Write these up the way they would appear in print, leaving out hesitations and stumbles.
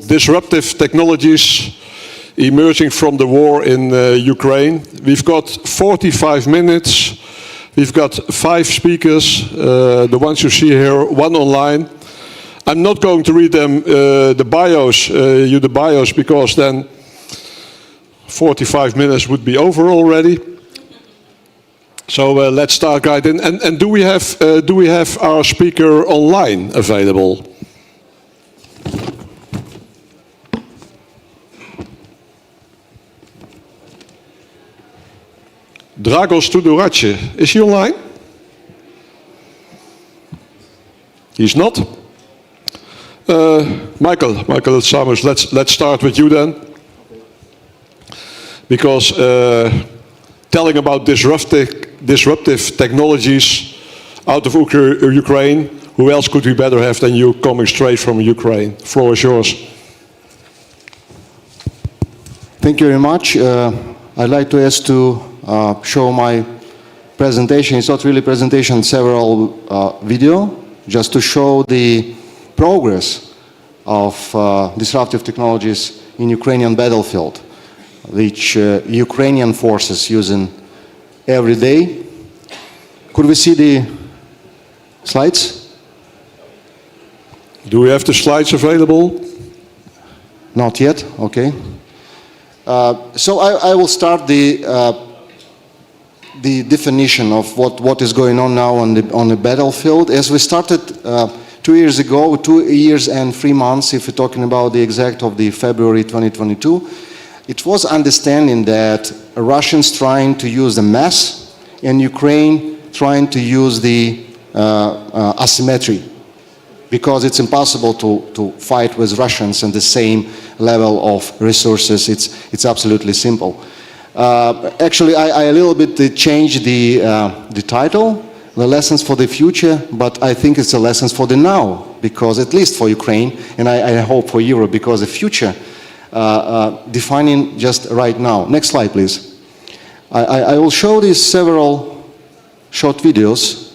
disruptive technologies emerging from the war in Ukraine. We've got 45 minutes. We've got 5 speakers, the ones you see here, 1 online. I'm not going to read them, the bios, because then 45 minutes would be over already. So let's start, guys. And do we have our speaker online available? Dragos Tudorache, is he online? He's not. Michael Summers, let's start with you then. Because telling about disruptive technologies out of Ukraine, who else could we better have than you, coming straight from Ukraine? The floor is yours. Thank you very much. I'd like to ask to show my presentation. It's not really a presentation, several video, just to show the progress of disruptive technologies in Ukrainian battlefield, which Ukrainian forces using every day. Could we see the slides? Do we have the slides available? Not yet, okay. So I will start the definition of what is going on now on the battlefield. As we started 2 years ago, 2 years and 3 months, if we're talking about the exact of the February 2022, it was understanding that Russians trying to use the mass and Ukraine trying to use the asymmetry, because it's impossible to fight with Russians and the same level of resources. It's absolutely simple. Actually, I a little bit changed the title, the lessons for the future, but I think it's the lessons for the now, because at least for Ukraine, and I hope for Europe, because the future defining just right now. Next slide, please. I will show these several short videos.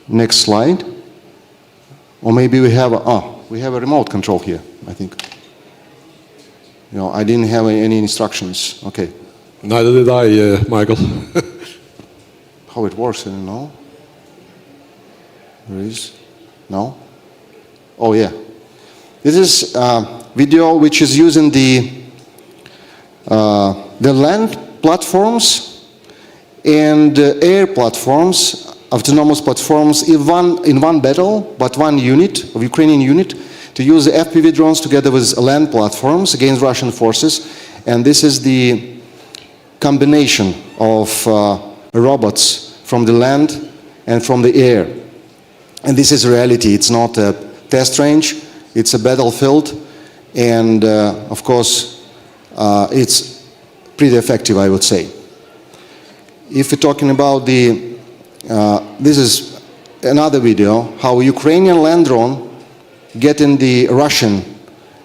Next slide. Or maybe we have a remote control here, I think. I didn't have any instructions. Okay. Neither did I, Michael. How it works, I don't know. There is? No? Oh, yeah. This is video which is using the land platforms and air platforms, autonomous platforms in one battle, but one unit, of Ukrainian unit, to use the FPV drones together with land platforms against Russian forces. And this is the combination of robots from the land and from the air. And this is reality. It's not a test range. It's a battlefield. And of course, it's pretty effective, I would say. If we're talking about this is another video, how Ukrainian land drone getting the Russian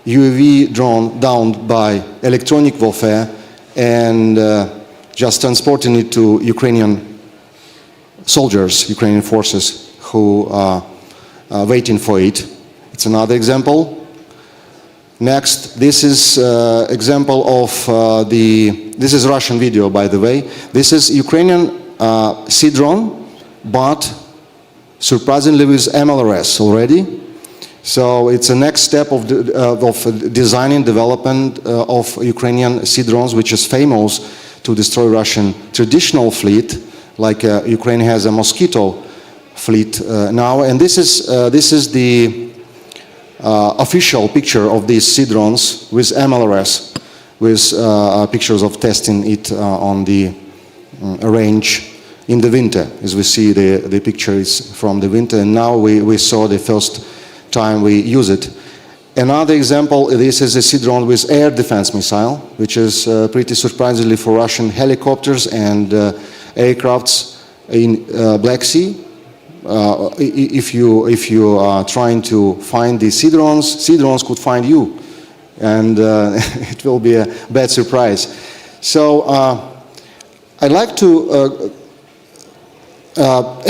UAV drone down by electronic warfare and just transporting it to Ukrainian soldiers, Ukrainian forces who are waiting for it. It's another example. Next, this is example of this is Russian video, by the way. This is Ukrainian Sea drone, but surprisingly with MLRS already. So it's a next step of designing, development of Ukrainian Sea drones, which is famous to destroy Russian traditional fleet, like Ukraine has a Mosquito fleet now. And this is the official picture of these Sea drones with MLRS, with pictures of testing it on the range in the winter. As we see, the picture is from the winter, and now we saw the first time we use it. Another example, this is a Sea drone with air defense missile, which is pretty surprisingly for Russian helicopters and aircrafts in Black Sea. If you are trying to find the Sea drones could find you, and it will be a bad surprise. So I'd like to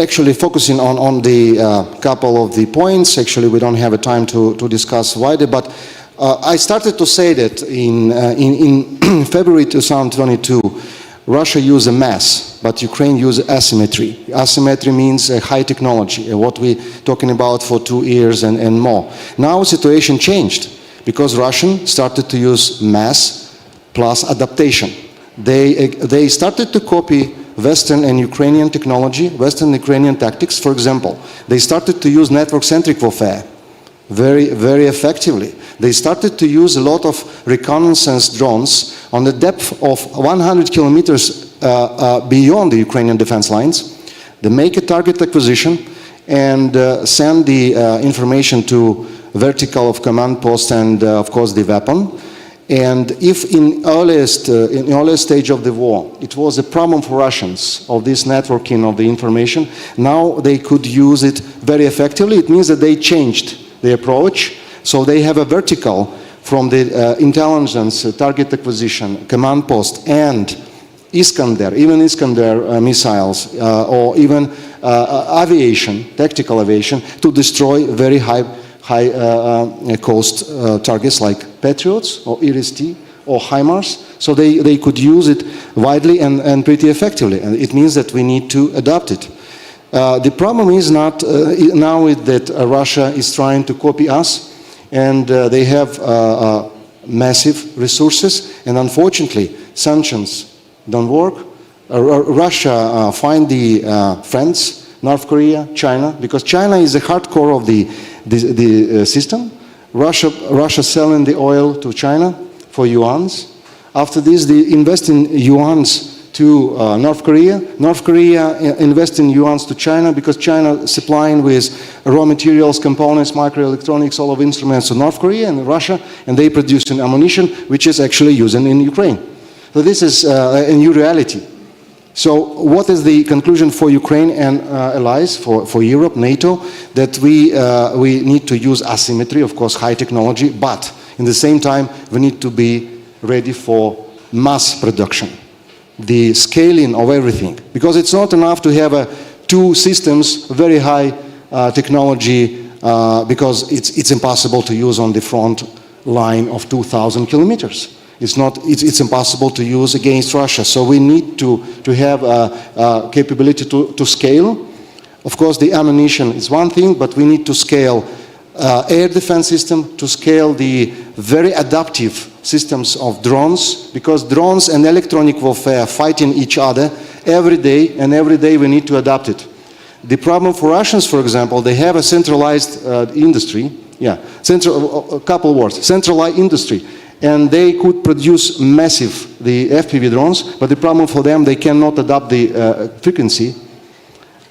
actually focusing on the couple of the points. Actually, we don't have a time to discuss wider, but I started to say that in February 2022, Russia used a mass, but Ukraine used asymmetry. Asymmetry means high technology, what we're talking about for 2 years and more. Now the situation changed because Russians started to use mass plus adaptation. They started to copy Western and Ukrainian technology, Western and Ukrainian tactics. For example, they started to use network-centric warfare very, very effectively. They started to use a lot of reconnaissance drones on the depth of 100 kilometers beyond the Ukrainian defense lines. They make a target acquisition and send the information to vertical of command post and of course the weapon. And if in earliest stage of the war it was a problem for Russians of this networking of the information, now they could use it very effectively. It means that they changed the approach, so they have a vertical from the intelligence, target acquisition, command post, and Iskander, even Iskander missiles, or even aviation, tactical aviation, to destroy very high cost targets like Patriots or Iris-T or HIMARS. So they could use it widely and pretty effectively, and it means that we need to adapt it. The problem is not now that Russia is trying to copy us, and they have massive resources, and unfortunately sanctions don't work. Russia find the friends, North Korea, China, because China is the hardcore of the system. Russia selling the oil to China for yuans. After this, they invest in yuans to North Korea. North Korea invest in yuans to China because China supplying with raw materials, components, microelectronics, all of instruments to North Korea and Russia, and they produce an ammunition which is actually used in Ukraine. So this is a new reality. So what is the conclusion for Ukraine and allies, for Europe, NATO? That we need to use asymmetry, of course, high technology, but in the same time, we need to be ready for mass production, the scaling of everything. Because it's not enough to have two systems, very high technology, because it's impossible to use on the front line of 2,000 kilometers. It's impossible to use against Russia. So we need to have a capability to scale. Of course, the ammunition is one thing, but we need to scale air defense system, to scale the very adaptive systems of drones, because drones and electronic warfare fighting each other every day, and every day we need to adapt it. The problem for Russians, for example, they have a centralized industry. Yeah, a couple words, centralized industry. And they could produce the FPV drones, but the problem for them, they cannot adapt the frequency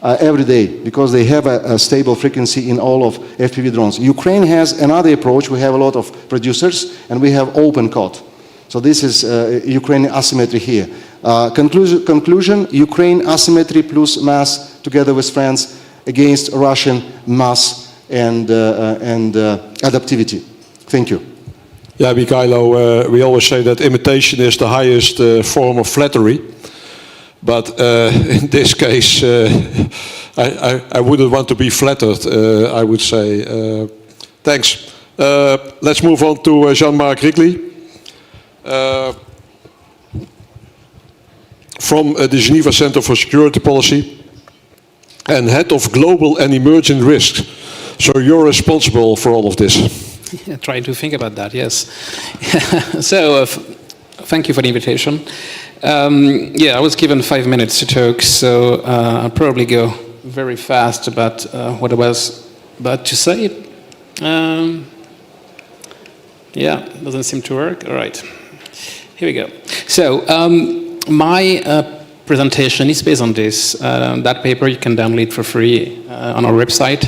every day, because they have a stable frequency in all of FPV drones. Ukraine has another approach. We have a lot of producers, and we have open code. So this is Ukrainian asymmetry here. Conclusion, Ukraine asymmetry plus mass together with France against Russian mass and adaptivity. Thank you. Yeah, Mikhailo, we always say that imitation is the highest form of flattery. But in this case, I wouldn't want to be flattered, I would say. Thanks. Let's move on to Jean-Marc Wrigley. From the Geneva Center for Security Policy and head of global and emerging risks. So you're responsible for all of this. Yeah, try to think about that, yes. So, thank you for the invitation. Yeah, I was given 5 minutes to talk, so I'll probably go very fast about what I was about to say. Yeah, doesn't seem to work. All right, here we go. So, my presentation is based on this. That paper you can download for free on our website.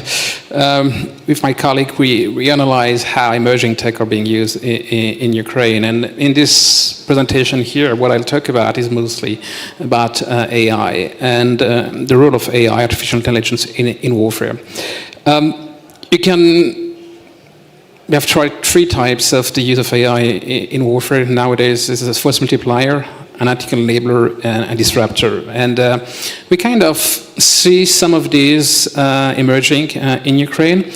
With my colleague, we analyze how emerging tech are being used in Ukraine. And in this presentation here, what I'll talk about is mostly about AI and the role of AI, artificial intelligence, in warfare. We have tried 3 types of the use of AI in warfare nowadays. This is a force multiplier, analytical enabler, and a disruptor. And we kind of see some of these emerging in Ukraine.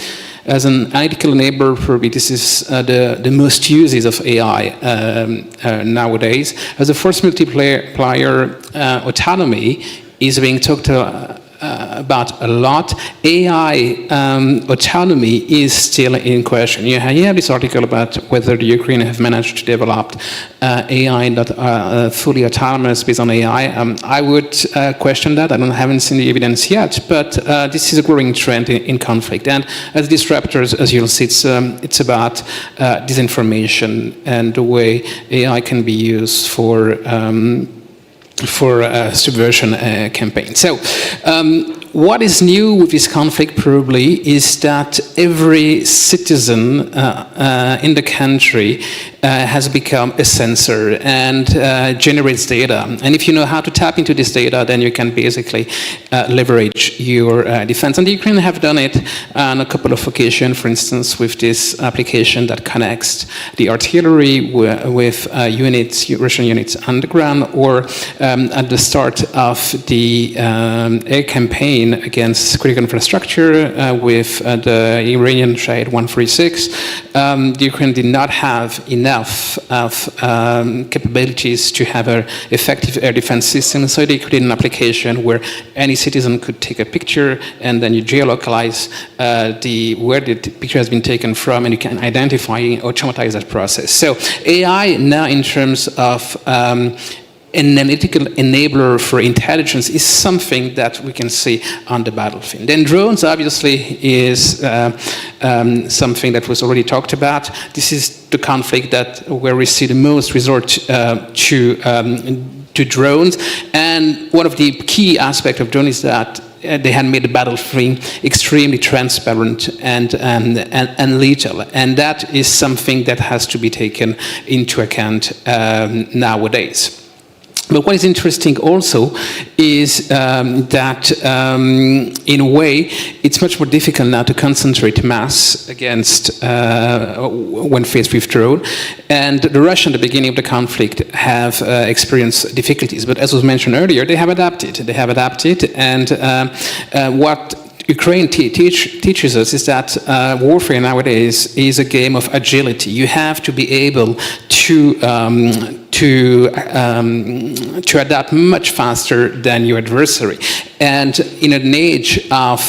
as an analytical enabler, probably this is the most uses of AI nowadays. As a force multiplier, autonomy is being talked about a lot. AI autonomy is still in question. You have this article about whether the Ukraine have managed to develop AI that are fully autonomous based on AI. I would question that. Haven't seen the evidence yet, but this is a growing trend in conflict. And as disruptors, as you'll see, it's about disinformation and the way AI can be used for subversion campaign. So what is new with this conflict probably is that every citizen in the country has become a sensor and generates data. And if you know how to tap into this data, then you can basically leverage your defense. And the Ukrainians have done it on a couple of occasions, for instance, with this application that connects the artillery with Russian units underground, or at the start of the air campaign against critical infrastructure with the Iranian Shahed 136. The Ukraine did not have enough of capabilities to have an effective air defense system, so they created an application where any citizen could take a picture and then you geolocalize where the picture has been taken from, and you can identify and automatize that process. So AI now, in terms of an analytical enabler for intelligence, is something that we can see on the battlefield. Then drones, obviously, is something that was already talked about. This is the conflict where we see the most resort to drones. And one of the key aspects of drones is that they had made the battlefield extremely transparent and lethal. And that is something that has to be taken into account nowadays. But what is interesting also is that, in a way, it's much more difficult now to concentrate mass against when faced with drone. And the Russians, at the beginning of the conflict, have experienced difficulties. But as was mentioned earlier, they have adapted. They have adapted, and what Ukraine teaches us is that warfare nowadays is a game of agility. You have to be able to adapt much faster than your adversary. And in an age of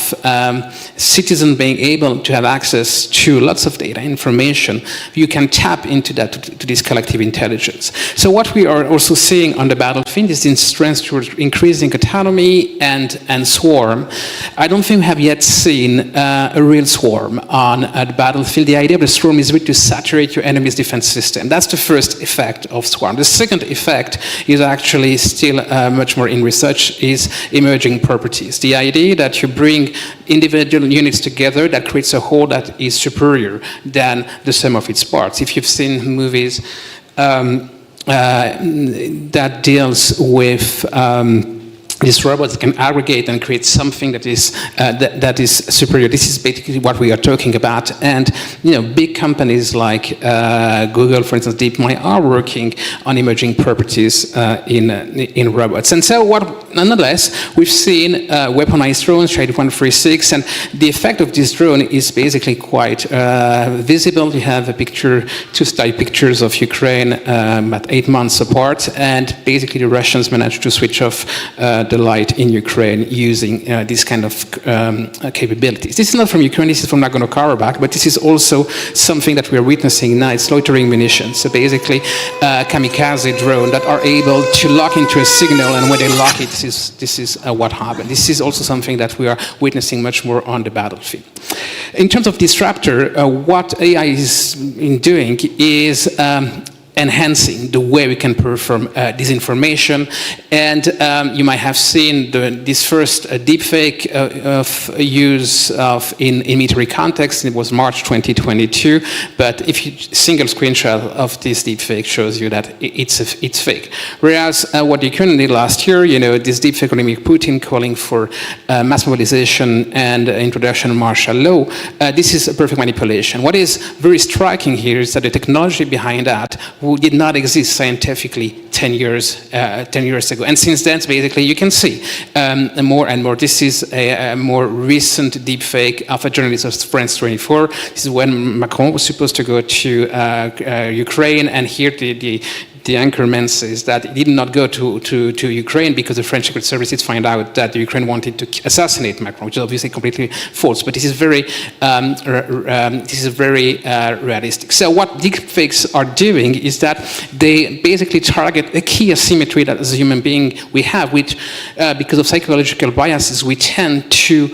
citizens being able to have access to lots of data, information, you can tap into that, to this collective intelligence. So what we are also seeing on the battlefield is this trend towards increasing autonomy and swarm. I don't think we have yet seen a real swarm on the battlefield. The idea of the swarm is really to saturate your enemy's defense system. That's the first effect of swarm. The second effect is actually still much more in research, is emerging properties. The idea that you bring individual units together that creates a whole that is superior than the sum of its parts. If you've seen movies that deals with these robots can aggregate and create something that is superior. This is basically what we are talking about. And big companies like Google, for instance, DeepMind, are working on emerging properties in robots. And so, nonetheless, we've seen weaponized drones, Shahed 136, and the effect of this drone is basically quite visible. You have two study pictures of Ukraine about 8 months apart, and basically the Russians managed to switch off the light in Ukraine using these kind of capabilities. This is not from Ukraine, this is from Nagorno-Karabakh, but this is also something that we are witnessing now. It's loitering munitions. So basically, kamikaze drone that are able to lock into a signal, and when they lock it, this is what happened. This is also something that we are witnessing much more on the battlefield. In terms of disruptor, what AI is doing is enhancing the way we can perform disinformation. And you might have seen this first deepfake of use in military context. It was March 2022. But if you single screenshot of this deepfake shows you that it's fake. Whereas what Ukraine did last year, this deepfake Vladimir Putin calling for mass mobilization and introduction of martial law, this is a perfect manipulation. What is very striking here is that the technology behind that did not exist scientifically 10 years ago. And since then, basically, you can see more and more. This is a more recent deepfake of a journalist of France 24. This is when Macron was supposed to go to Ukraine, and here the anchorman says that he did not go to Ukraine because the French Secret Services find out that the Ukraine wanted to assassinate Macron, which is obviously completely false. But this is very realistic. So what deepfakes are doing is that they basically target a key asymmetry that as a human being we have, which because of psychological biases, we tend to,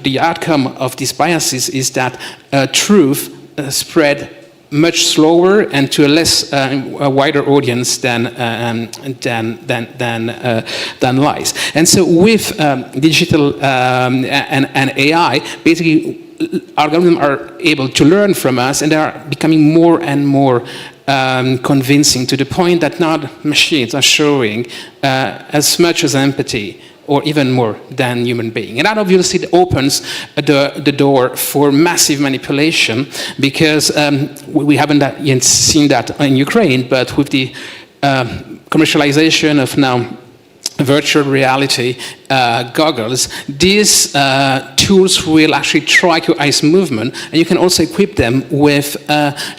the outcome of these biases is that truth spread much slower and to a wider audience than lies. And so with digital and AI, basically algorithms are able to learn from us, and they are becoming more and more convincing, to the point that now machines are showing as much as empathy or even more than human being. And that obviously opens the door for massive manipulation, because we haven't yet seen that in Ukraine, but with the commercialization of now virtual reality goggles, these tools will actually track your eyes movement, and you can also equip them with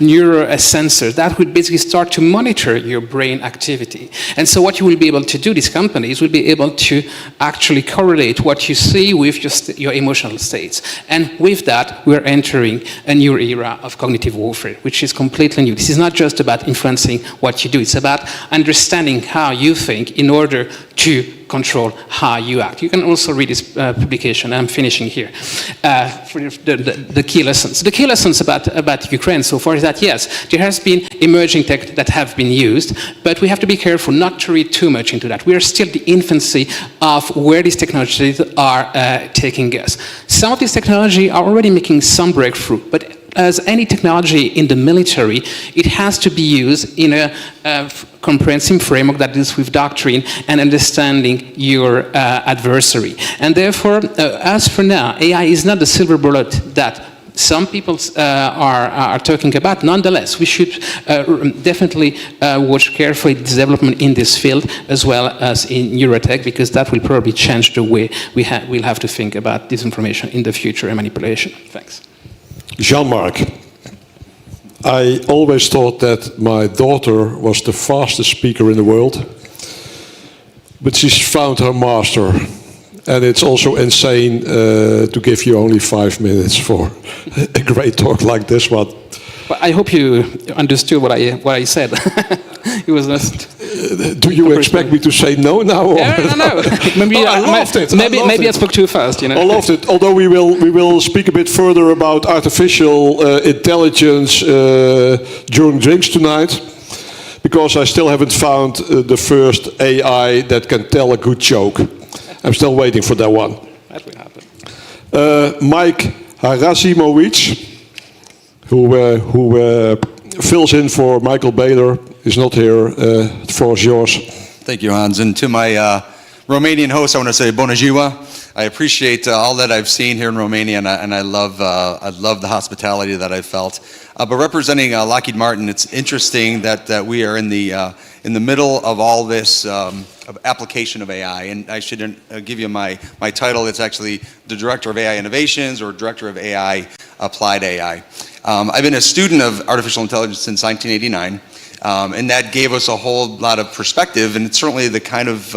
neuro sensors that will basically start to monitor your brain activity. And so what you will be able to do, these companies will be able to actually correlate what you see with just your emotional states. And with that, we're entering a new era of cognitive warfare, which is completely new. This is not just about influencing what you do, it's about understanding how you think in order to control how you act. You can also read this publication. I'm finishing here. For the key lessons. The key lessons about Ukraine so far is that, yes, there has been emerging tech that have been used, but we have to be careful not to read too much into that. We are still the infancy of where these technologies are taking us. Some of these technology are already making some breakthrough, but as any technology in the military, it has to be used in a comprehensive framework that deals with doctrine and understanding your adversary. And therefore, as for now, AI is not the silver bullet that some people are talking about. Nonetheless, we should definitely watch carefully the development in this field as well as in neurotech, because that will probably change the way we'll have to think about disinformation in the future and manipulation. Thanks. Jean-Marc, I always thought that my daughter was the fastest speaker in the world, but she's found her master. And it's also insane to give you only 5 minutes for a great talk like this one. Well, I hope you understood what I said. It was just. Do you expect me to say no now? Or? No. Maybe I loved it. Maybe I spoke too fast. You know. I loved it. Although we will speak a bit further about artificial intelligence during drinks tonight, because I still haven't found the first AI that can tell a good joke. I'm still waiting for that one. That will happen. Mike Harazimovic, who fills in for Michael Baylor, is not here. The floor is yours. Thank you, Hans. And to my Romanian host, I want to say Bună ziua. I appreciate all that I've seen here in Romania, and I love the hospitality that I've felt. But representing Lockheed Martin, it's interesting that we are in the middle of all this of application of AI. And I should give you my title. It's actually the Director of AI Innovations, or Director of AI Applied AI. I've been a student of artificial intelligence since 1989. And that gave us a whole lot of perspective, and it's certainly the kind of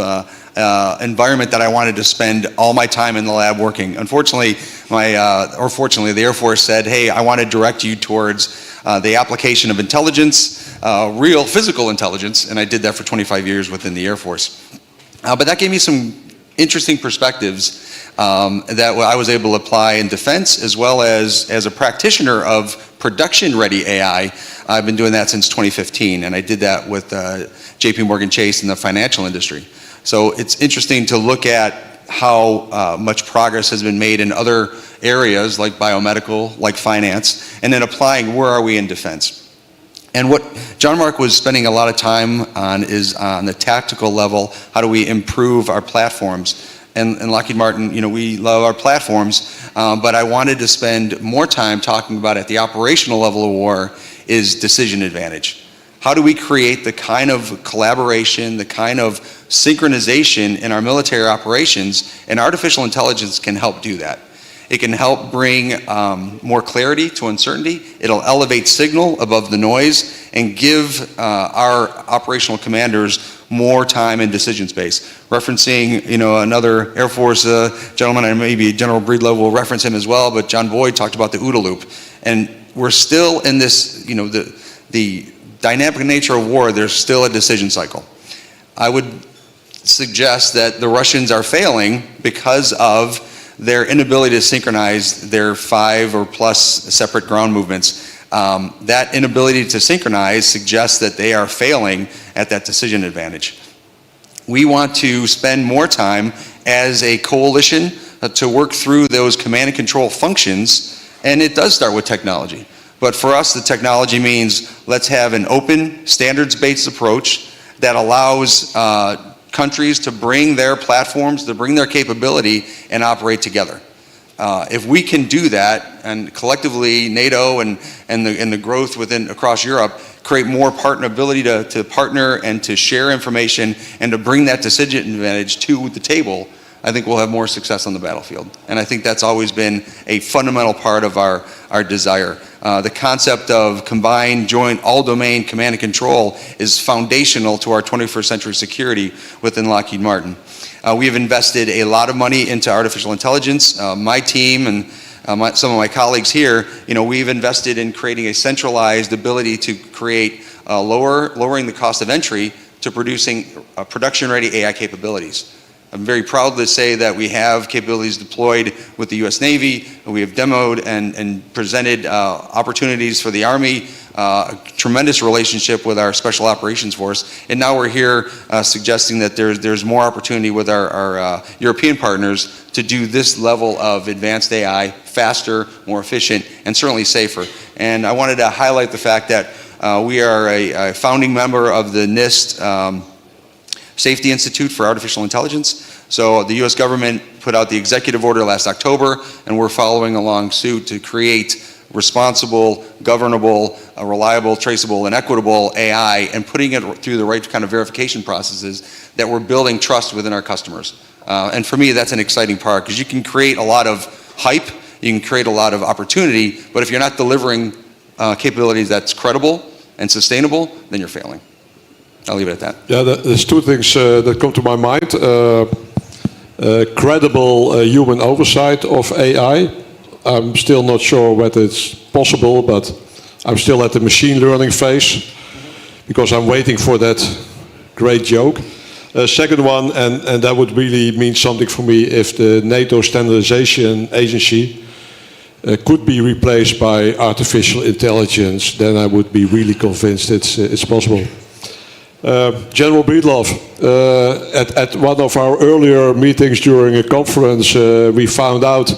environment that I wanted to spend all my time in the lab working. Unfortunately, fortunately, the Air Force said, hey, I want to direct you towards the application of intelligence, real physical intelligence, and I did that for 25 years within the Air Force. But that gave me some interesting perspectives that I was able to apply in defense, as well as a practitioner of production-ready AI. I've been doing that since 2015, and I did that with JP Morgan Chase in the financial industry. So it's interesting to look at how much progress has been made in other areas like biomedical, like finance, and then applying where are we in defense. And what Jean-Marc was spending a lot of time on is on the tactical level, how do we improve our platforms? And Lockheed Martin, you know, we love our platforms, but I wanted to spend more time talking about at the operational level of war is decision advantage. How do we create the kind of collaboration, the kind of synchronization in our military operations? And artificial intelligence can help do that. It can help bring more clarity to uncertainty. It'll elevate signal above the noise and give our operational commanders more time and decision space. Referencing, another Air Force gentleman, and maybe General Breedlove will reference him as well, but John Boyd talked about the OODA loop. And we're still in this, the dynamic nature of war, there's still a decision cycle. I would suggest that the Russians are failing because of their inability to synchronize their 5 or plus separate ground movements. That inability to synchronize suggests that they are failing at that decision advantage. We want to spend more time as a coalition to work through those command and control functions, and it does start with technology. But for us, the technology means let's have an open, standards-based approach that allows countries to bring their platforms, to bring their capability and operate together. If we can do that, and collectively NATO and the growth across Europe create more ability to partner and to share information and to bring that decision advantage to the table, I think we'll have more success on the battlefield. And I think that's always been a fundamental part of our desire. The concept of combined, joint, all-domain command and control is foundational to our 21st century security within Lockheed Martin. We have invested a lot of money into artificial intelligence. My team and some of my colleagues here, we've invested in creating a centralized ability to create lowering the cost of entry to producing production-ready AI capabilities. I'm very proud to say that we have capabilities deployed with the U.S. Navy. We have demoed and presented opportunities for the Army, a tremendous relationship with our Special Operations Force, and now we're here suggesting that there's more opportunity with our European partners to do this level of advanced AI faster, more efficient, and certainly safer. And I wanted to highlight the fact that we are a founding member of the NIST Safety Institute for Artificial Intelligence. So the U.S. government put out the executive order last October, and we're following along suit to create responsible, governable, reliable, traceable, and equitable AI, and putting it through the right kind of verification processes that we're building trust within our customers. And for me, that's an exciting part, because you can create a lot of hype, you can create a lot of opportunity, but if you're not delivering capabilities that's credible and sustainable, then you're failing. I'll leave it at that. Yeah, there's two things that come to my mind. Credible human oversight of AI. I'm still not sure whether it's possible, but I'm still at the machine learning phase because I'm waiting for that great joke. Second one, and that would really mean something for me if the NATO standardization agency could be replaced by artificial intelligence, then I would be really convinced it's possible. General Breedlove, at one of our earlier meetings during a conference, we found out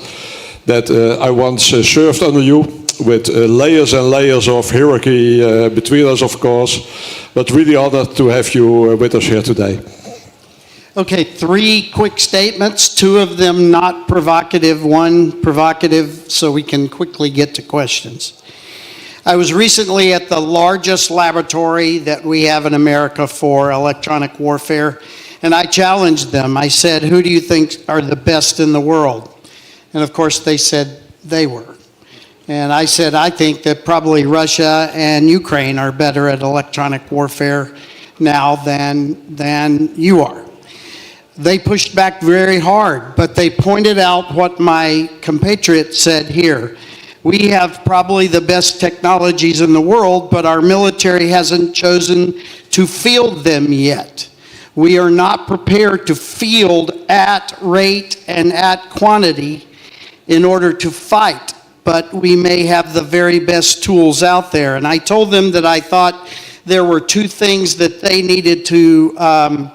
that I once served under you with layers and layers of hierarchy between us, of course, but really honored to have you with us here today. Okay, 3 quick statements, 2 of them not provocative, 1 provocative, so we can quickly get to questions. I was recently at the largest laboratory that we have in America for electronic warfare, and I challenged them. I said, who do you think are the best in the world? And of course they said they were. And I said, I think that probably Russia and Ukraine are better at electronic warfare now than you are. They pushed back very hard, but they pointed out what my compatriot said here. We have probably the best technologies in the world, but our military hasn't chosen to field them yet. We are not prepared to field at rate and at quantity in order to fight, but we may have the very best tools out there. And I told them that I thought there were 2 things that they needed to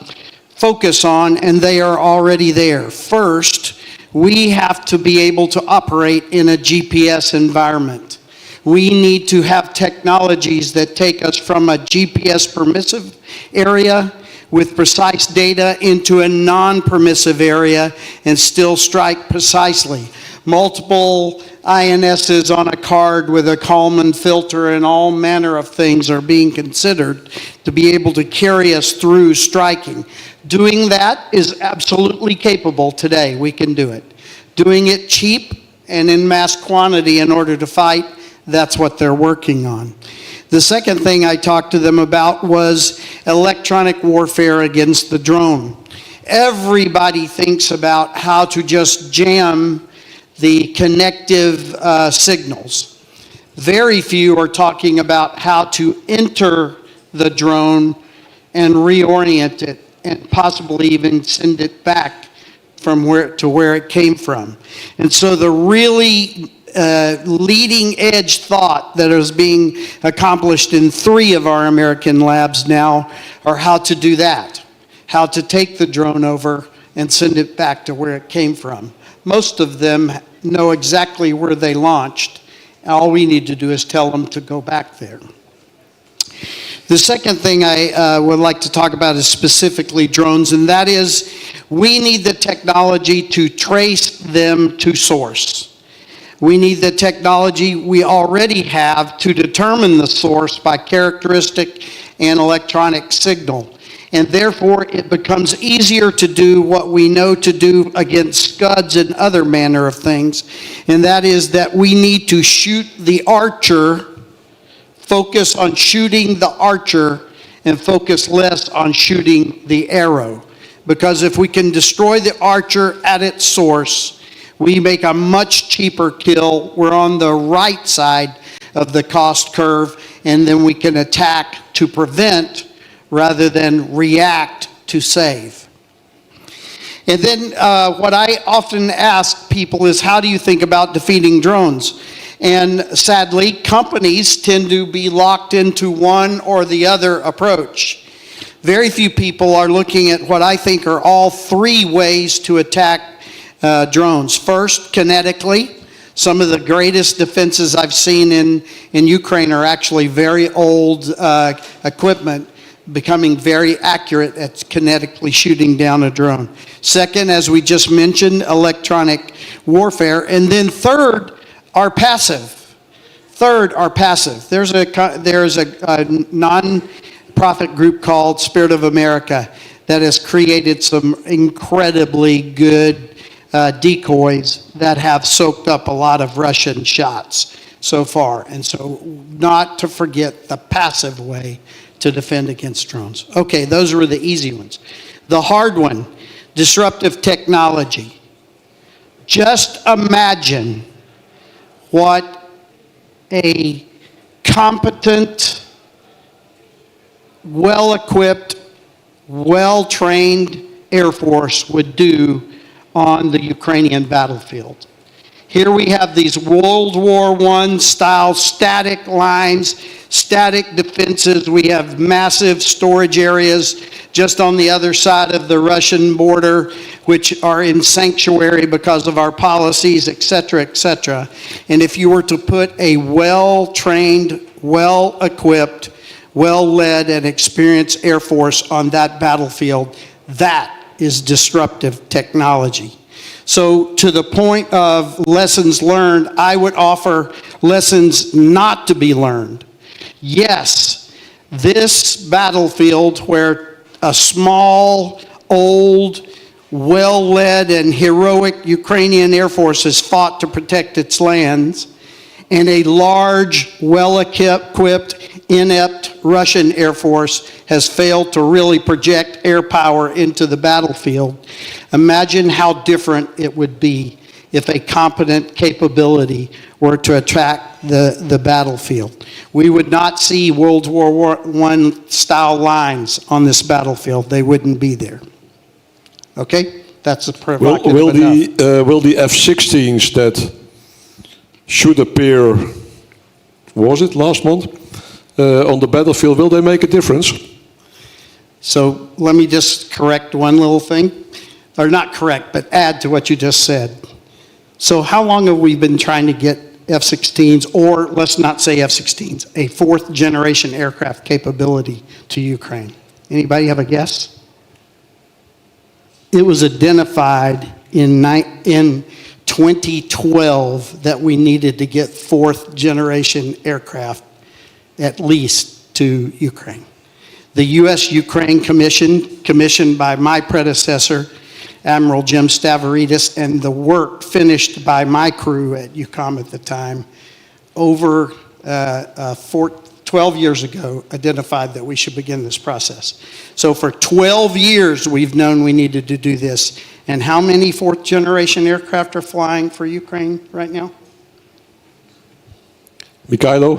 focus on, and they are already there. First, we have to be able to operate in a GPS environment. We need to have technologies that take us from a GPS permissive area with precise data into a non-permissive area and still strike precisely. multiple INSs on a card with a Kalman filter, and all manner of things are being considered to be able to carry us through striking. Doing that is absolutely capable today. We can do it. Doing it cheap and in mass quantity in order to fight, that's what they're working on. The second thing I talked to them about was electronic warfare against the drone. Everybody thinks about how to just jam the connective signals. Very few are talking about how to enter the drone and reorient it and possibly even send it back from where it came from. And so the really leading edge thought that is being accomplished in 3 of our American labs now are how to do that, how to take the drone over and send it back to where it came from. Most of them know exactly where they launched. All we need to do is tell them to go back there. The second thing I would like to talk about is specifically drones, and that is we need the technology to trace them to source. We need the technology we already have to determine the source by characteristic and electronic signal. And therefore, it becomes easier to do what we know to do against scuds and other manner of things, and that is that we need to shoot the archer, focus on shooting the archer, and focus less on shooting the arrow. Because if we can destroy the archer at its source, we make a much cheaper kill. We're on the right side of the cost curve, and then we can attack to prevent rather than react to save. And then what I often ask people is, how do you think about defeating drones? And sadly, companies tend to be locked into one or the other approach. Very few people are looking at what I think are all 3 ways to attack drones. First, kinetically. Some of the greatest defenses I've seen in Ukraine are actually very old equipment, becoming very accurate at kinetically shooting down a drone. Second, as we just mentioned, electronic warfare. And then third, are passive. There's a non-profit group called Spirit of America that has created some incredibly good decoys that have soaked up a lot of Russian shots so far. And so not to forget the passive way to defend against drones. Okay, those were the easy ones. The hard one, disruptive technology. Just imagine what a competent, well-equipped, well-trained Air Force would do on the Ukrainian battlefield. Here we have these World War I style static lines, static defenses. We have massive storage areas just on the other side of the Russian border, which are in sanctuary because of our policies, et cetera, et cetera. And if you were to put a well-trained, well-equipped, well-led, and experienced Air Force on that battlefield, that is disruptive technology. So to the point of lessons learned, I would offer lessons not to be learned. Yes, this battlefield where a small, old, well-led and heroic Ukrainian Air Force has fought to protect its lands, and a large, well-equipped, inept Russian Air Force has failed to really project air power into the battlefield. Imagine how different it would be if a competent capability were to attack the battlefield. We would not see World War I style lines on this battlefield. They wouldn't be there. Okay? That's a provocative will the F-16s that should appear, was it last month, on the battlefield, will they make a difference? So let me just correct one little thing. Or not correct, but add to what you just said. So how long have we been trying to get F-16s, or let's not say F-16s, a 4th generation aircraft capability to Ukraine? Anybody have a guess? It was identified in 2012 that we needed to get fourth generation aircraft at least to Ukraine. The U.S.-Ukraine Commission, commissioned by my predecessor, Admiral Jim Stavridis, and the work finished by my crew at UCOM at the time, over 12 years ago, identified that we should begin this process. So for 12 years, we've known we needed to do this. And how many fourth generation aircraft are flying for Ukraine right now? Mikhailo?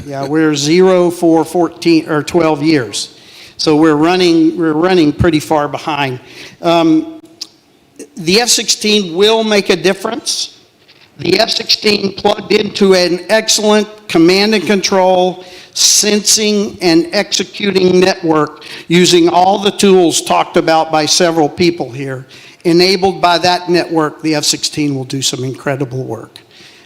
Yeah, we're 0 for 14 or 12 years. So we're running pretty far behind. The F-16 will make a difference. The F-16 plugged into an excellent command and control, sensing and executing network using all the tools talked about by several people here. Enabled by that network, the F-16 will do some incredible work.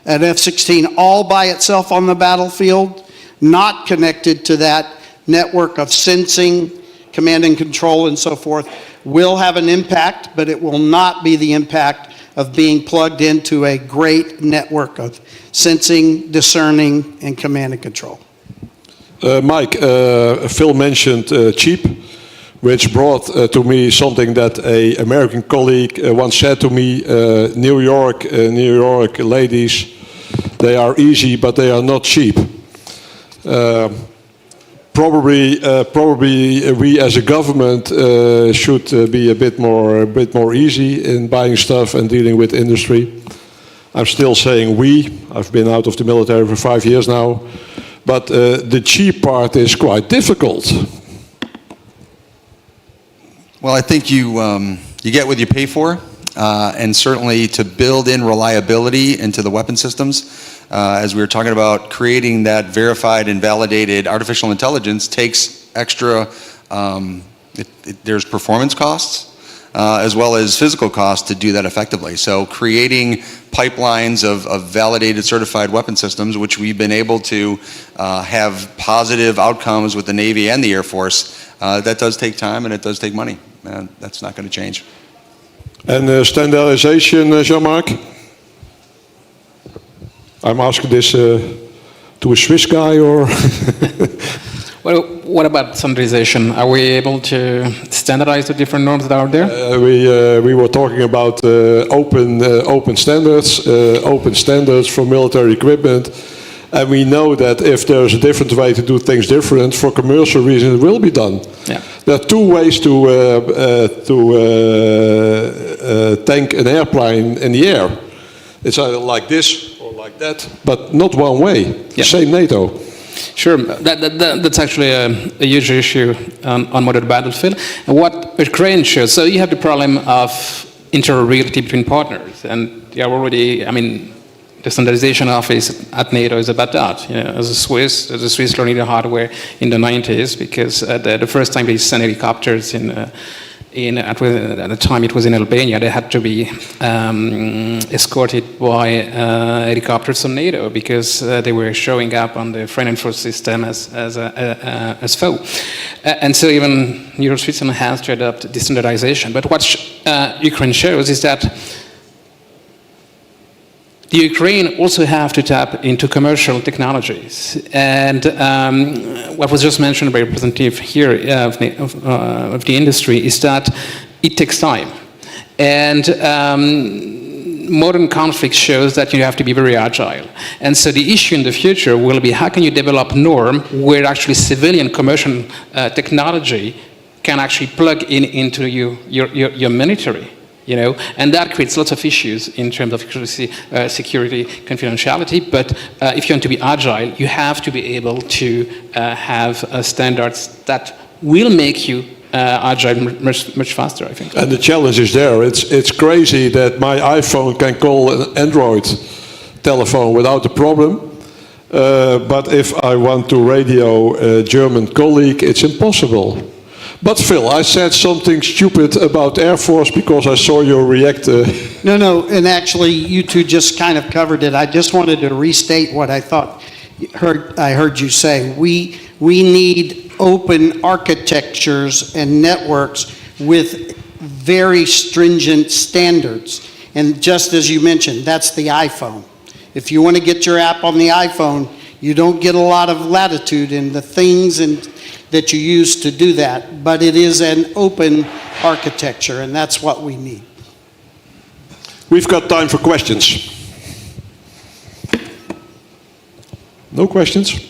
An F-16 all by itself on the battlefield, not connected to that network of sensing, command and control, and so forth, will have an impact, but it will not be the impact of being plugged into a great network of sensing, discerning, and command and control. Mike, Phil mentioned cheap, which brought to me something that an American colleague once said to me, New York ladies, they are easy, but they are not cheap. Probably we as a government should be a bit more easy in buying stuff and dealing with industry. I'm still saying we. I've been out of the military for 5 years now, but the cheap part is quite difficult. Well, I think you get what you pay for, and certainly to build in reliability into the weapon systems. As we were talking about, creating that verified and validated artificial intelligence takes extra, there's performance costs, as well as physical costs to do that effectively. So creating pipelines of validated, certified weapon systems, which we've been able to have positive outcomes with the Navy and the Air Force, that does take time and it does take money. And that's not going to change. And standardization, Jean-Marc? I'm asking this to a Swiss guy or? Well, what about standardization? Are we able to standardize the different norms that are there? We were talking about open standards for military equipment, and we know that if there's a different way to do things different for commercial reasons, it will be done. Yeah. There are two ways to tank an airplane in the air. It's either like this or like that, but not one way. Yeah. Same NATO. Sure, that's actually a huge issue on modern battlefield. And what Ukraine shows, so you have the problem of interoperability between partners, and you are already, I mean, the standardization office at NATO is about that. You know, as a Swiss learning the hardware in the 90s, because the first time they sent helicopters at the time it was in Albania, they had to be escorted by helicopters from NATO because they were showing up on the friend and foe system as foe. And so even Europe, Switzerland has to adopt this standardization. But what Ukraine shows is that the Ukraine also have to tap into commercial technologies. And what was just mentioned by a representative here of the industry is that it takes time. And modern conflict shows that you have to be very agile. And so the issue in the future will be how can you develop norm where actually civilian commercial technology can actually plug into your military. You know, and that creates lots of issues in terms of security, confidentiality. But if you want to be agile, you have to be able to have standards that will make you agile much faster, I think. And the challenge is there. It's crazy that my iPhone can call an Android telephone without a problem. But if I want to radio a German colleague, it's impossible. But Phil, I said something stupid about Air Force because I saw you react. No, and actually you two just kind of covered it. I just wanted to restate what I thought I heard you say. We need open architectures and networks with very stringent standards. And just as you mentioned, that's the iPhone. If you want to get your app on the iPhone, you don't get a lot of latitude in the things that you use to do that, but it is an open architecture, and that's what we need. We've got time for questions. No questions?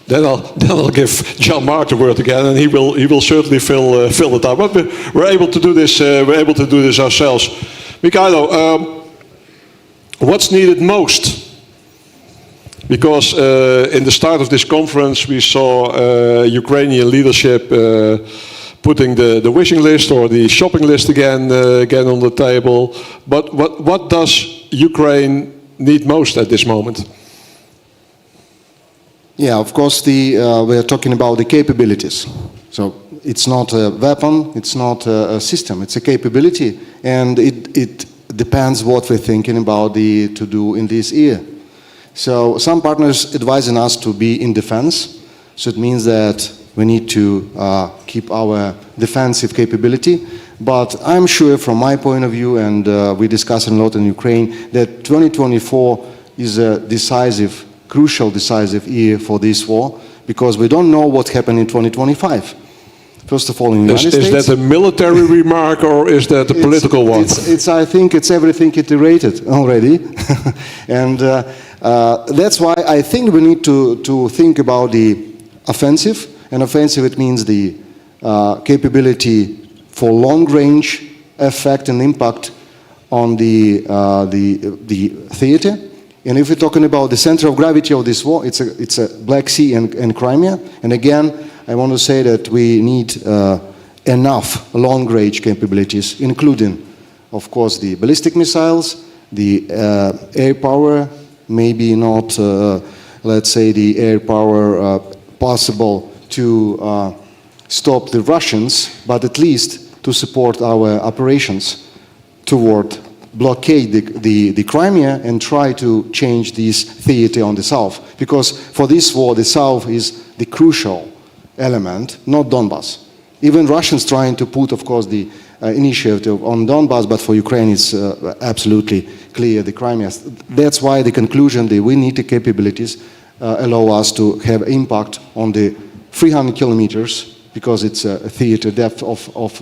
Then I'll give John Mark the word again, and he will certainly fill the time. But we're able to do this. We're able to do this ourselves. Mikhailo, what's needed most? Because in the start of this conference, we saw Ukrainian leadership putting the wishing list or the shopping list again on the table. But what does Ukraine need most at this moment? Yeah, of course, we are talking about the capabilities. So it's not a weapon, it's not a system, it's a capability, and it depends what we're thinking about to do in this year. So some partners advising us to be in defense, so it means that we need to keep our defensive capability. But I'm sure from my point of view, and we discuss a lot in Ukraine, that 2024 is a crucial decisive year for this war, because we don't know what happened in 2025. First of all, in the United States. Is that a military remark or is that a political one? I think it's everything iterated already. And that's why I think we need to think about the offensive. And offensive, it means the capability for long-range effect and impact on the theater. And if we're talking about the center of gravity of this war, it's a Black Sea and Crimea. And again, I want to say that we need enough long-range capabilities, including, of course, the ballistic missiles, the air power, maybe not, let's say, the air power possible to stop the Russians, but at least to support our operations toward blockade the Crimea and try to change this theater on the south. Because for this war, the south is the crucial element, not Donbass. Even Russians trying to put, of course, the initiative on Donbass, but for Ukraine it's absolutely clear, the Crimea. That's why the conclusion that we need the capabilities allow us to have impact on the 300 kilometers, because it's a theater depth of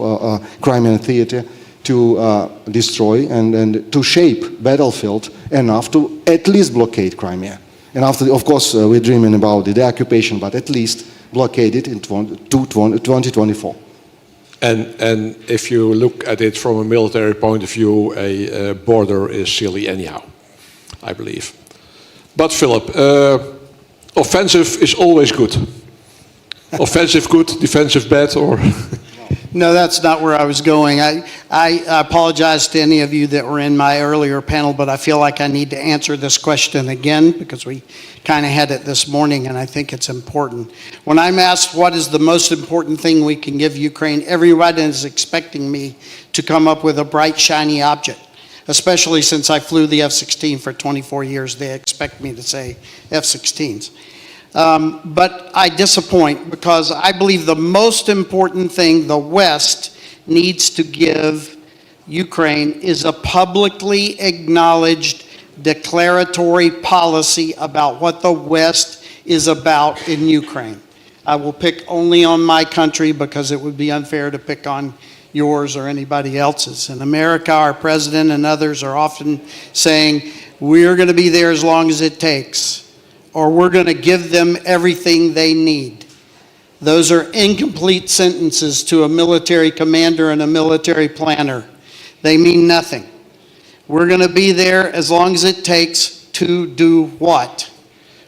Crimean theater, to destroy and to shape battlefield enough to at least blockade Crimea. And after, of course, we're dreaming about the occupation, but at least blockade it in 2024. And if you look at it from a military point of view, a border is silly anyhow, I believe. But Philip, offensive is always good. Offensive good, defensive bad, or? No, that's not where I was going. I apologize to any of you that were in my earlier panel, but I feel like I need to answer this question again because we kind of had it this morning and I think it's important. When I'm asked what is the most important thing we can give Ukraine, everyone is expecting me to come up with a bright, shiny object, especially since I flew the F-16 for 24 years. They expect me to say F-16s. But I disappoint because I believe the most important thing the West needs to give Ukraine is a publicly acknowledged declaratory policy about what the West is about in Ukraine. I will pick only on my country because it would be unfair to pick on yours or anybody else's. In America, our president and others are often saying, we're going to be there as long as it takes, or we're going to give them everything they need. Those are incomplete sentences to a military commander and a military planner. They mean nothing. We're going to be there as long as it takes to do what?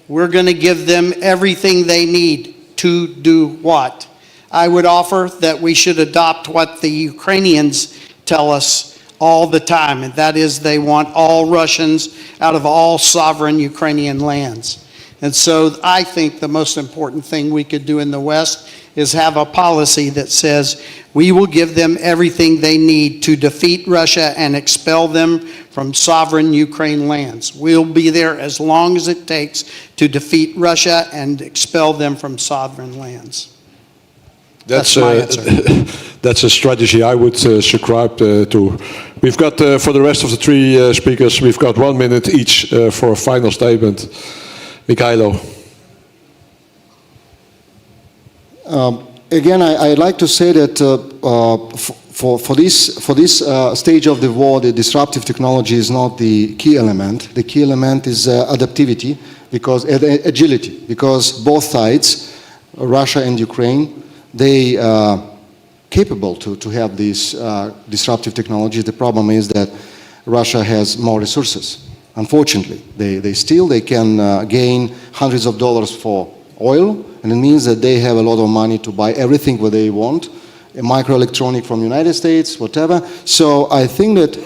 We're going to give them everything they need to do what? I would offer that we should adopt what the Ukrainians tell us all the time, and that is they want all Russians out of all sovereign Ukrainian lands. And so I think the most important thing we could do in the West is have a policy that says we will give them everything they need to defeat Russia and expel them from sovereign Ukraine lands. We'll be there as long as it takes to defeat Russia and expel them from sovereign lands. That's my answer. That's a strategy I would subscribe to. We've got, for the rest of the three speakers, we've got 1 minute each for a final statement. Mikhailo. Again, I'd like to say that for this stage of the war, the disruptive technology is not the key element. The key element is adaptivity, because agility, because both sides, Russia and Ukraine, they are capable to have these disruptive technologies. The problem is that Russia has more resources. Unfortunately, they can gain hundreds of dollars for oil, and it means that they have a lot of money to buy everything what they want, a microelectronic from the United States, whatever. So I think that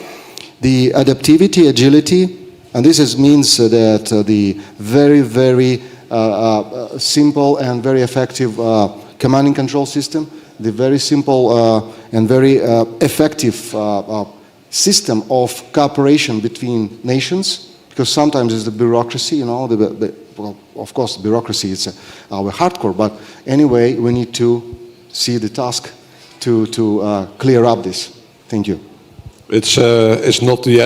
the adaptivity, agility, and this means that the very, very simple and very effective command and control system, the very simple and very effective system of cooperation between nations, because sometimes it's the bureaucracy, you know, well, of course, bureaucracy is our hardcore, but anyway, we need to see the task to clear up this. Thank you. It's not the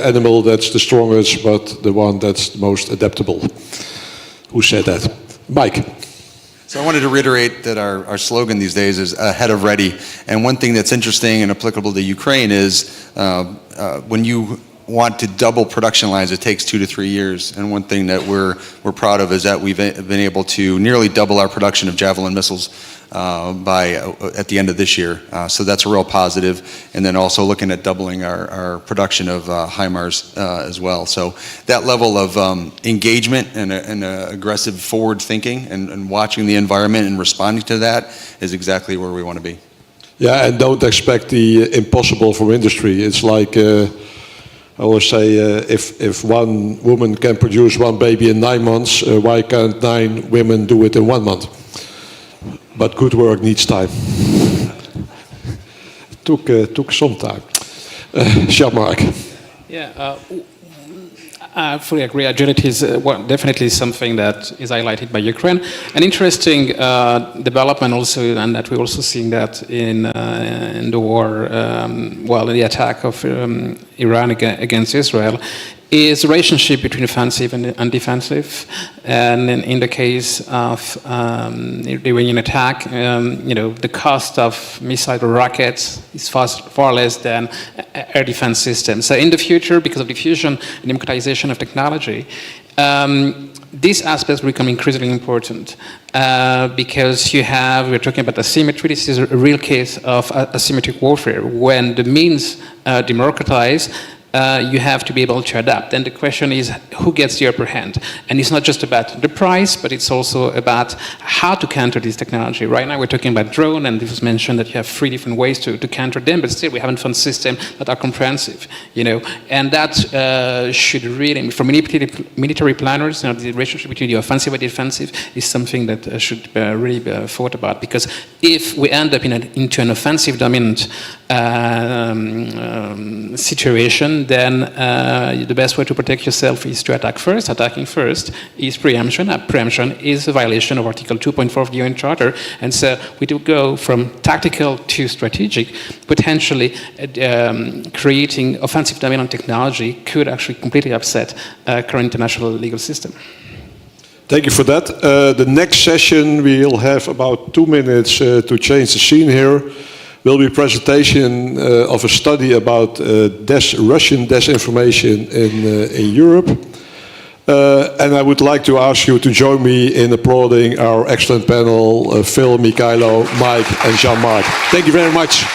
animal that's the strongest, but the one that's the most adaptable. Who said that? Mike. So I wanted to reiterate that our slogan these days is ahead of ready. And one thing that's interesting and applicable to Ukraine is when you want to double production lines, it takes 2 to 3 years. And one thing that we're proud of is that we've been able to nearly double our production of Javelin missiles at the end of this year. So that's a real positive. And then also looking at doubling our production of HIMARS as well. So that level of engagement and aggressive forward thinking and watching the environment and responding to that is exactly where we want to be. Yeah, and don't expect the impossible from industry. It's like, I always say, if one woman can produce one baby in 9 months, why can't 9 women do it in 1 month? But good work needs time. Took some time. Jean-Marc. Yeah, I fully agree. Agility is definitely something that is highlighted by Ukraine. An interesting development also, and that we're also seeing that in the war, in the attack of Iran against Israel, is the relationship between offensive and defensive. And in the case of the Iranian attack, the cost of missile or rockets is far less than air defense systems. So in the future, because of diffusion and democratization of technology, these aspects become increasingly important because we're talking about asymmetry. This is a real case of asymmetric warfare. When the means democratize, you have to be able to adapt. And the question is, who gets the upper hand? And it's not just about the price, but it's also about how to counter this technology. Right now, we're talking about drone, and it was mentioned that you have 3 different ways to counter them, but still, we haven't found systems that are comprehensive, And that should really, for military planners, the relationship between the offensive and defensive is something that should really be thought about. Because if we end up into an offensive dominant situation, then the best way to protect yourself is to attack first. Attacking first is preemption. Preemption is a violation of Article 2.4 of the UN Charter. And so we do go from tactical to strategic. Potentially creating offensive dominant technology could actually completely upset current international legal system. Thank you for that. The next session, we'll have about 2 minutes to change the scene here. Will be a presentation of a study about Russian disinformation in Europe. And I would like to ask you to join me in applauding our excellent panel, Phil, Mikhailo, Mike, and Jean-Marc. Thank you very much.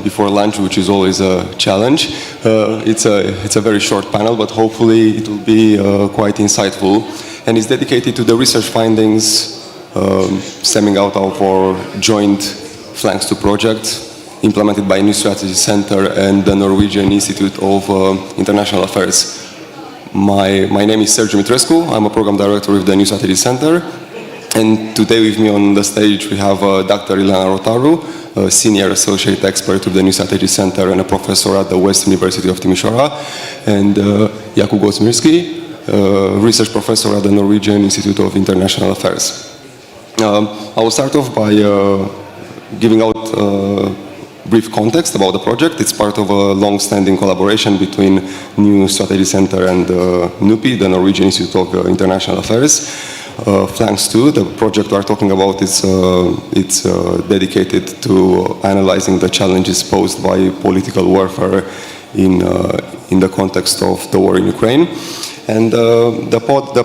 before lunch, which is always a challenge. It's a very short panel, but hopefully it will be quite insightful. And it's dedicated to the research findings stemming out of our joint Flanks 2 project, implemented by New Strategy Center and the Norwegian Institute of International Affairs. My name is Sergiu Mitrescu. I'm a program director with the New Strategy Center. And today with me on the stage we have Dr. Ileana Rotaru, a senior associate expert with the New Strategy Center and a professor at the West University of Timișoara, and Jakub Gosmirski, research professor at the Norwegian Institute of International Affairs. I will start off by giving out brief context about the project. It's part of a long-standing collaboration between New Strategy Center and NUPI, the Norwegian Institute of International Affairs. Flanks 2, the project we are talking about, is dedicated to analyzing the challenges posed by political warfare in the context of the war in Ukraine. And the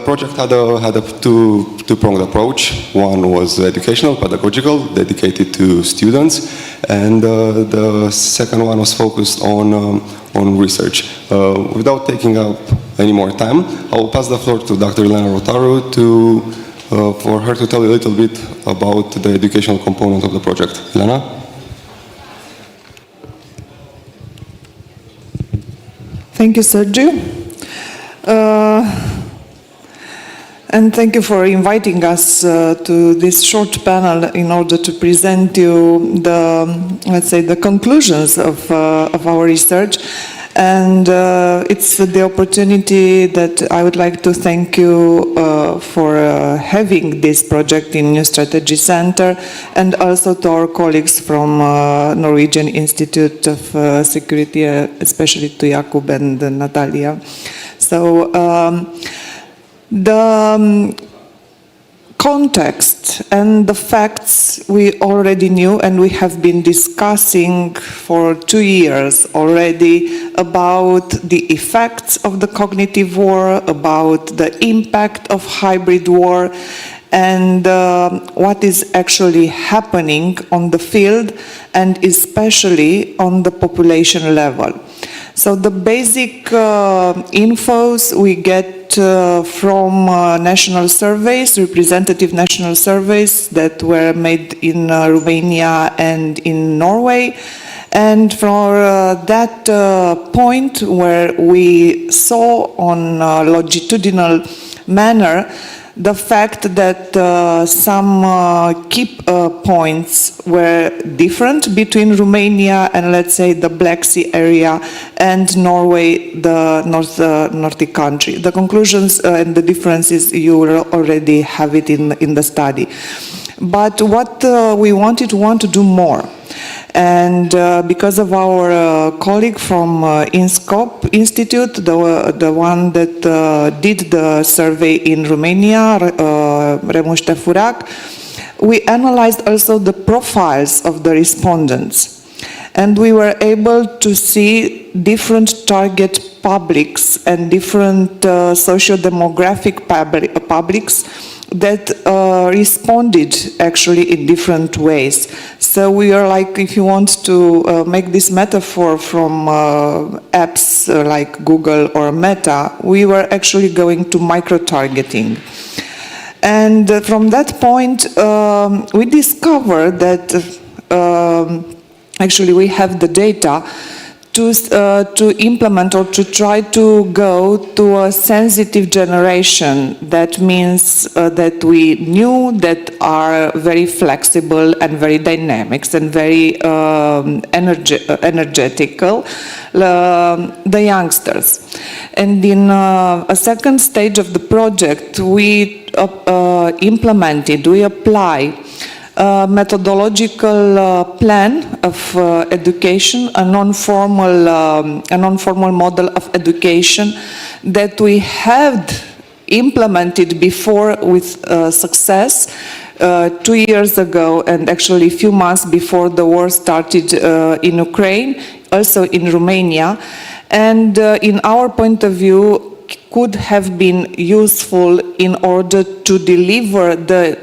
project had a two-pronged approach. One was educational, pedagogical, dedicated to students, and the second one was focused on research. Without taking up any more time, I will pass the floor to Dr. Ileana Rotaru for her to tell you a little bit about the educational component of the project. Ileana? Thank you, Sergiu. And thank you for inviting us to this short panel in order to present you the conclusions of our research. And it's the opportunity that I would like to thank you for having this project in New Strategy Center, and also to our colleagues from Norwegian Institute of Security, especially to Jakub and Natalia. So the context and the facts we already knew, and we have been discussing for 2 years already about the effects of the cognitive war, about the impact of hybrid war, and what is actually happening on the field, and especially on the population level. So the basic infos we get from national surveys, representative national surveys that were made in Romania and in Norway. And from that point where we saw on a longitudinal manner the fact that some key points were different between Romania and, let's say, the Black Sea area, and Norway, the Nordic country. The conclusions and the differences, you already have it in the study. But what we want to do more. And because of our colleague from INSCOP Institute, the one that did the survey in Romania, Remus Tefurac, we analyzed also the profiles of the respondents. And we were able to see different target publics and different socio-demographic publics that responded actually in different ways. So we are like, if you want to make this metaphor from apps like Google or Meta, we were actually going to micro-targeting. And from that point, we discovered that actually we have the data to implement or to try to go to a sensitive generation. That means that we knew that are very flexible and very dynamic and very energetical, the youngsters. And in a second stage of the project, we apply a methodological plan of education, a non-formal model of education that we had implemented before with success 2 years ago, and actually a few months before the war started in Ukraine, also in Romania. And in our point of view, could have been useful in order to deliver the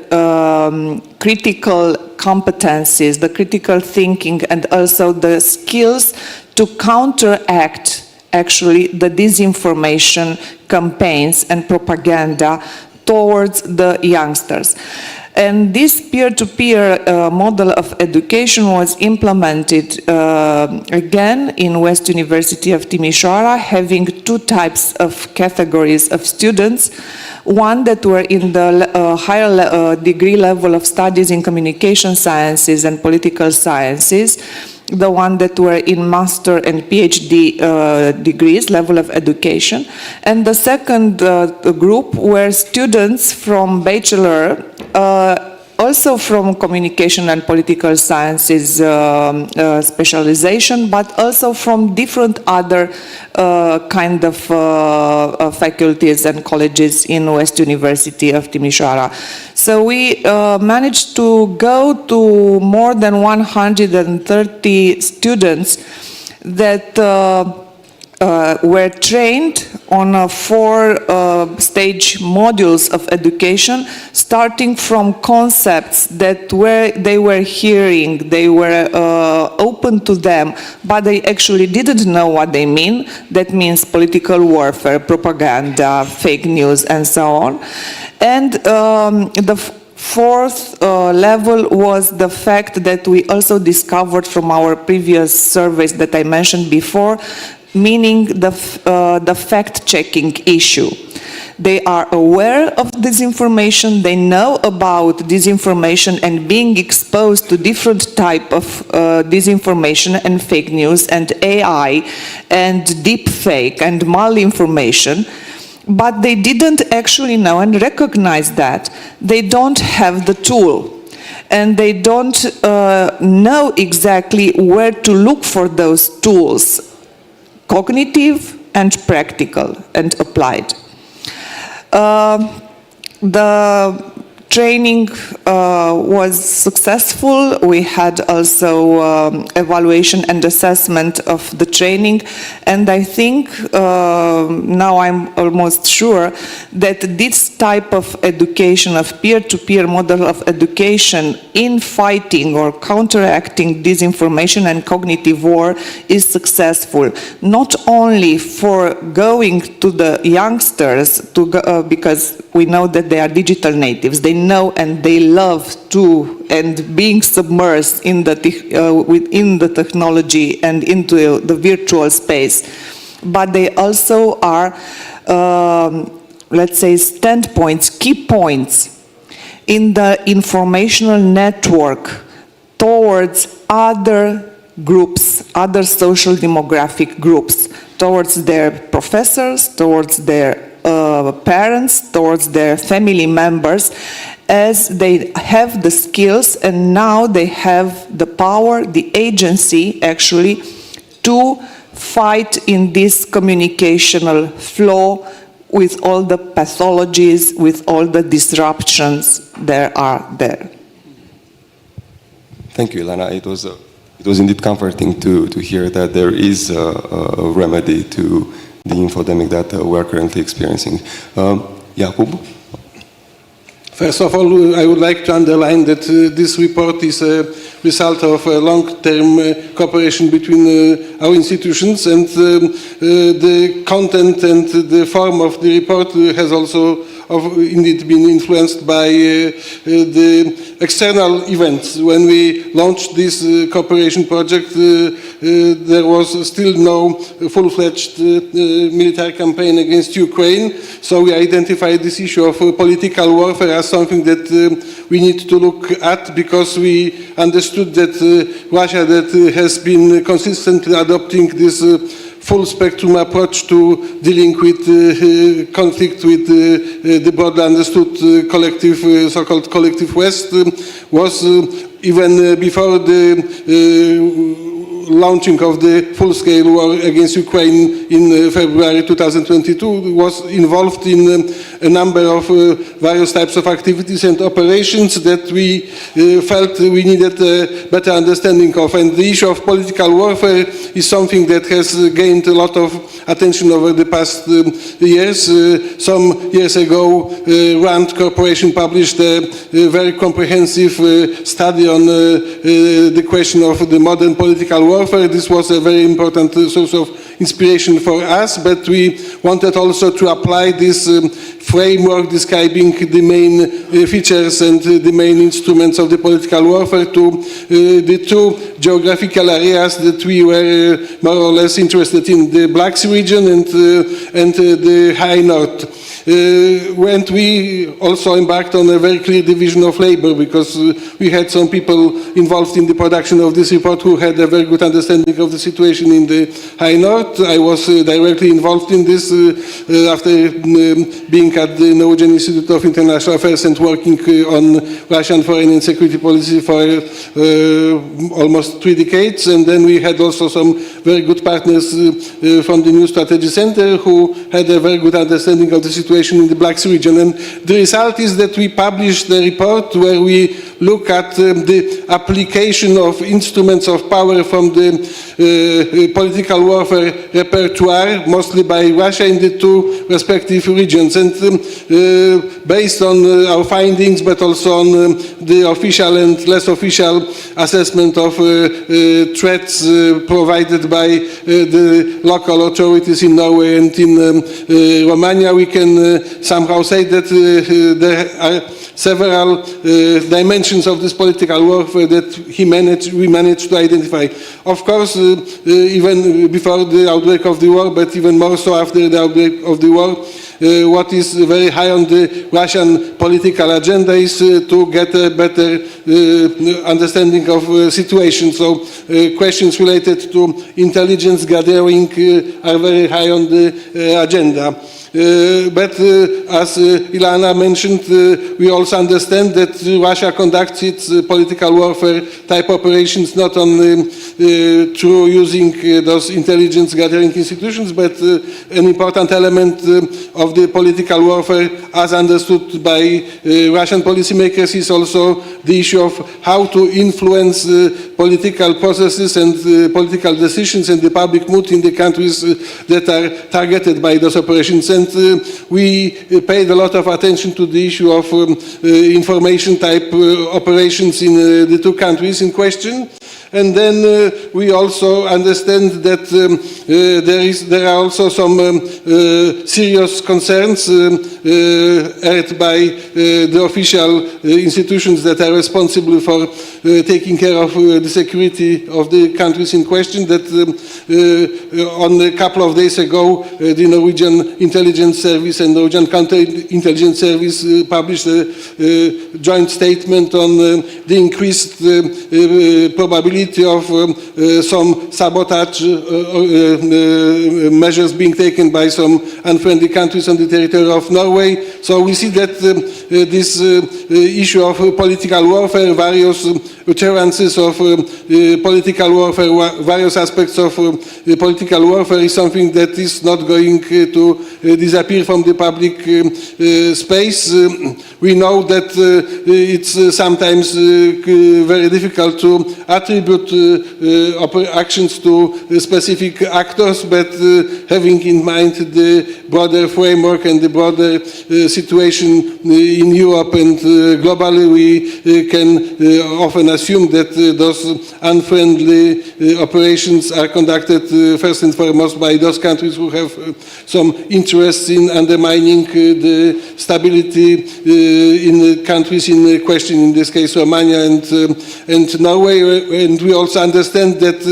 critical competencies, the critical thinking, and also the skills to counteract actually the disinformation campaigns and propaganda towards the youngsters. And this peer-to-peer model of education was implemented again in West University of Timișoara, having two types of categories of students. One that were in the higher degree level of studies in communication sciences and political sciences, the one that were in master and PhD degrees, level of education. And the second group were students from bachelor, also from communication and political sciences specialization, but also from different other kind of faculties and colleges in West University of Timișoara. So we managed to go to more than 130 students that were trained on 4-stage modules of education, starting from concepts that they were hearing, they were open to them, but they actually didn't know what they mean. That means political warfare, propaganda, fake news, and so on. And the fourth level was the fact that we also discovered from our previous surveys that I mentioned before, meaning the fact-checking issue. They are aware of disinformation, they know about disinformation and being exposed to different type of disinformation and fake news and AI and deep fake and malinformation, but they didn't actually know and recognize that. They don't have the tool. And they don't know exactly where to look for those tools, cognitive and practical and applied. The training was successful. We had also evaluation and assessment of the training, and I think now I'm almost sure that this type of education, of peer-to-peer model of education in fighting or counteracting disinformation and cognitive war is successful, not only for going to the youngsters because we know that they are digital natives. They know and they love to and being submersed in within the technology and into the virtual space. But they also are, let's say, standpoints, key points in the informational network towards other groups, other social demographic groups, towards their professors, towards their parents, towards their family members, as they have the skills and now they have the power, the agency actually, to fight in this communicational flow with all the pathologies, with all the disruptions there are there. Thank you, Ilana. It was indeed comforting to hear that there is a remedy to the infodemic that we're currently experiencing. Jakub? First of all, I would like to underline that this report is a result of a long-term cooperation between our institutions, and the content and the form of the report has also indeed been influenced by the external events. When we launched this cooperation project, there was still no full-fledged military campaign against Ukraine, so we identified this issue of political warfare as something that we need to look at, because we understood that Russia, that has been consistently adopting this full spectrum approach to dealing with conflict with the broadly understood collective, so-called collective West, was even before the launching of the full-scale war against Ukraine in February 2022 was involved in a number of various types of activities and operations that we felt we needed a better understanding of. And the issue of political warfare is something that has gained a lot of attention over the past years. Some years ago, RAND Corporation published a very comprehensive study on the question of the modern political warfare. This was a very important source of inspiration for us, but we wanted also to apply this framework describing the main features and the main instruments of the political warfare to the two geographical areas that we were more or less interested in, the Black Sea region and the High North. And we also embarked on a very clear division of labor, because we had some people involved in the production of this report who had a very good understanding of the situation in the High North. I was directly involved in this after being at the Norwegian Institute of International Affairs and working on Russian foreign and security policy for almost 3 decades. And then we had also some very good partners from the New Strategy Center who had a very good understanding of the situation in the Black Sea region. And the result is that we published a report where we look at the application of instruments of power from the political warfare repertoire, mostly by Russia, in the two respective regions. And based on our findings, but also on the official and less official assessment of threats provided by the local authorities in Norway and in Romania, we can somehow say that there are several dimensions of this political warfare that we managed to identify. Of course, even before the outbreak of the war, but even more so after the outbreak of the war, what is very high on the Russian political agenda is to get a better understanding of situation. So questions related to intelligence gathering are very high on the agenda. But as Ilana mentioned, we also understand that Russia conducts its political warfare type operations not only through using those intelligence gathering institutions, but an important element of the political warfare as understood by Russian policymakers is also the issue of how to influence political processes and political decisions and the public mood in the countries that are targeted by those operations. And we paid a lot of attention to the issue of information type operations in the two countries in question. And then we also understand that there are also some serious concerns aired by the official institutions that are responsible for taking care of the security of the countries in question. That on a couple of days ago, the Norwegian Intelligence Service and Norwegian Counterintelligence Service published a joint statement on the increased probability of some sabotage measures being taken by some unfriendly countries on the territory of Norway. So we see that this issue of political warfare, various utterances of political warfare, various aspects of political warfare is something that is not going to disappear from the public space. We know that it's sometimes very difficult to attribute actions to specific actors, but having in mind the broader framework and the broader situation in Europe and globally, we can often assume that those unfriendly operations are conducted first and foremost by those countries who have some interests in undermining the stability in the countries in question, in this case Romania and Norway. And we also understand that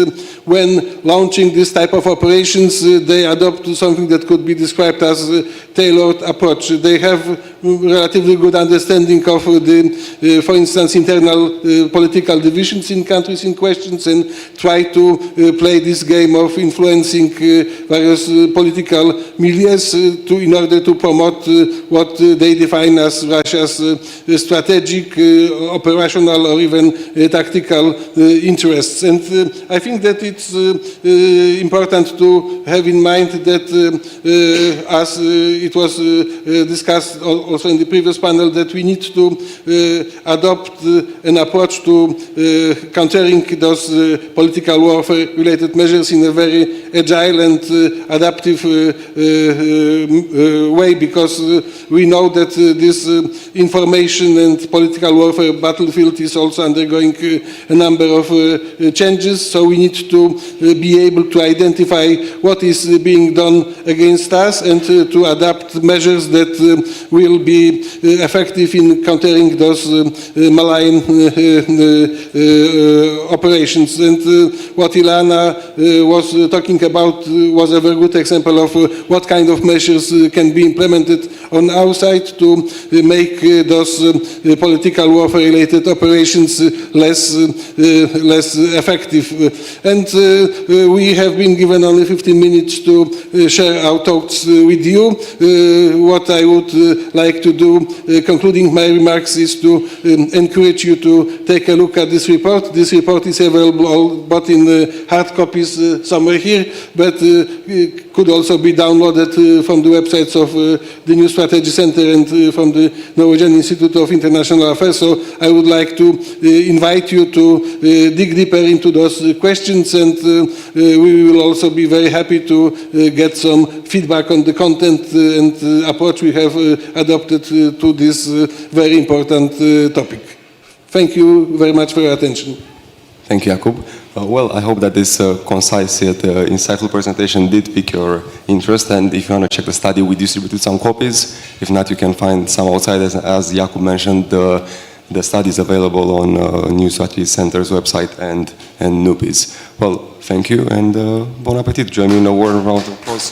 when launching this type of operations, they adopt something that could be described as a tailored approach. They have relatively good understanding of the, for instance, internal political divisions in countries in questions, and try to play this game of influencing various political milieus in order to promote what they define as Russia's strategic, operational, or even tactical interests. And I think that it's important to have in mind that, as it was discussed also in the previous panel, that we need to adopt an approach to countering those political warfare-related measures in a very agile and adaptive way, because we know that this information and political warfare battlefield is also undergoing a number of changes, so we need to be able to identify what is being done against us and to adapt measures that will be effective in countering those malign operations. And what Ilana was talking about was a very good example of what kind of measures can be implemented on our side to make those political warfare-related operations less effective. And we have been given only 15 minutes to share our thoughts with you. What I would like to do, concluding my remarks, is to encourage you to take a look at this report. This report is available both in hard copies somewhere here, but could also be downloaded from the websites of the New Strategy Center and from the Norwegian Institute of International Affairs. So I would like to invite you to dig deeper into those questions, and we will also be very happy to get some feedback on the content and approach we have adopted to this very important topic. Thank you very much for your attention. Thank you, Jakub. Well, I hope that this concise yet insightful presentation did pique your interest, and if you want to check the study, we distributed some copies. If not, you can find some outside. As Jakub mentioned, the study is available on New Strategy Center's website and NUPI's. Well, thank you, and bon appetit. Join me in a warm round of applause.